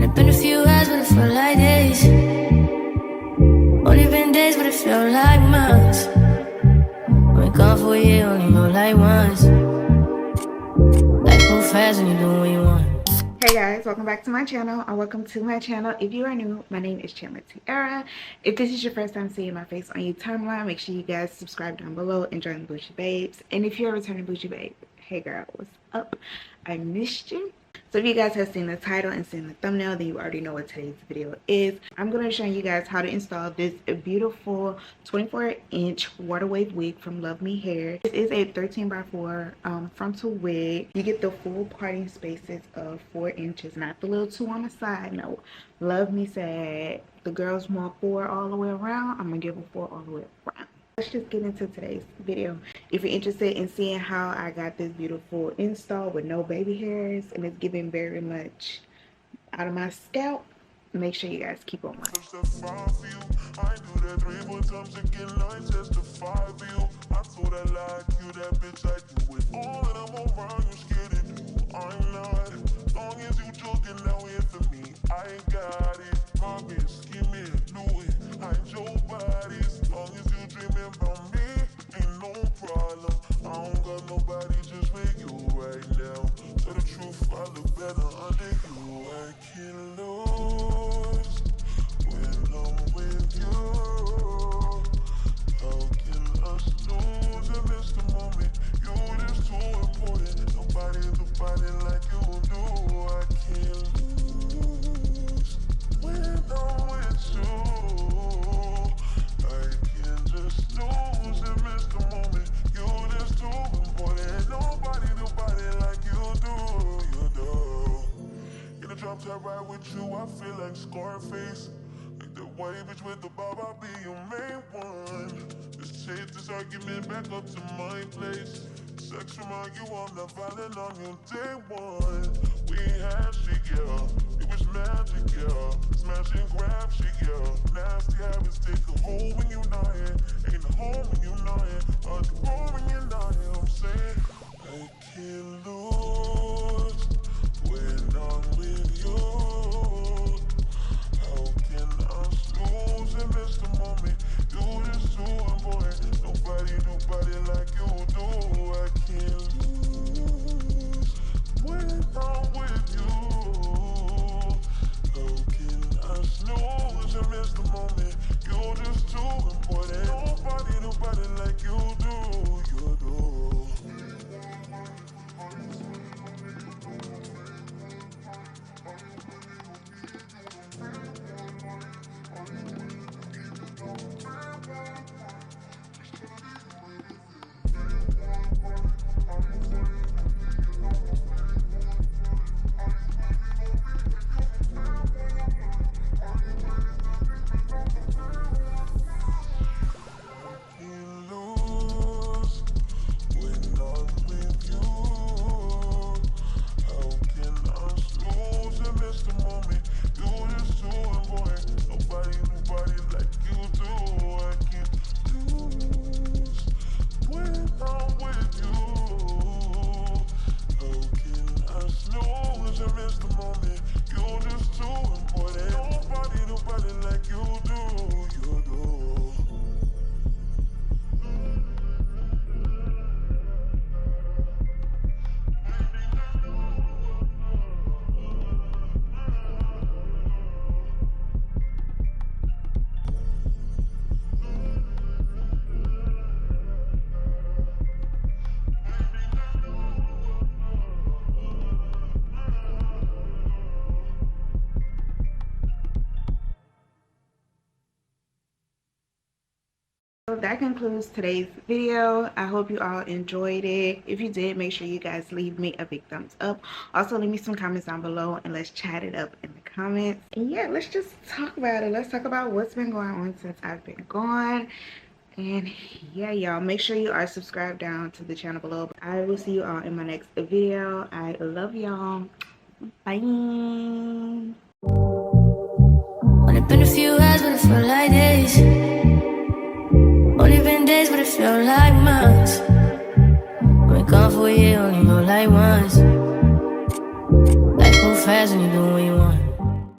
Only been a few hours, but it felt like days. Only been days, but it felt like months. Been gone for a year, only know like once. Life move fast when you do what you want. Hey guys, welcome back to my channel, or welcome to my channel. If you are new, my name is Chantler Tiara. If this is your first time seeing my face on your timeline, make sure you guys subscribe down below and join the Bougie Babes. And if you're a returning Bougie Babe, hey girl, what's up? I missed you. So if you guys have seen the title and seen the thumbnail, then you already know what today's video is. I'm going to show you guys how to install this beautiful 24-inch water wave wig from LUVME Hair. This is a 13x4 frontal wig. You get the full parting spaces of 4 inches, not the little 2 on the side. No, LUVME said the girls want 4 all the way around. I'm going to give them 4 all the way around. Let's just get into today's video. If you're interested in seeing how I got this beautiful install with no baby hairs and it's giving very much out of my scalp, make sure you guys keep on watching. Right with you, I feel like Scarface. Like the white bitch with the bob, I'll be your main one. Just take this argument back up to my place. Sex remind you I'm not violent on your day one. We had shit, yeah. It was magic, yeah. Smash and grab shit, yeah. Nasty habits take a hold when you're not here. Ain't a home when you're not here. Hard to grow when you're not here. I'm saying I can't lose when I'm with you. How can I lose and miss the moment? You just too important. Nobody like you do. I can't lose when I'm with you. How can I snooze and miss the moment? You just too important. Nobody like you do. You do. That concludes today's video. I hope you all enjoyed it. If you did, make sure you guys leave me a big thumbs up. Also leave me some comments down below and let's chat it up in the comments. And yeah, let's just talk about it. Let's talk about what's been going on since I've been gone. And yeah, y'all, make sure you are subscribed down to the channel below. I will see you all in my next video. I love y'all. Bye. Only been a few hours, but it felt like days. Only been days, but it felt like months. Been gone for a year, only know like once. Life move fast when you do what you want.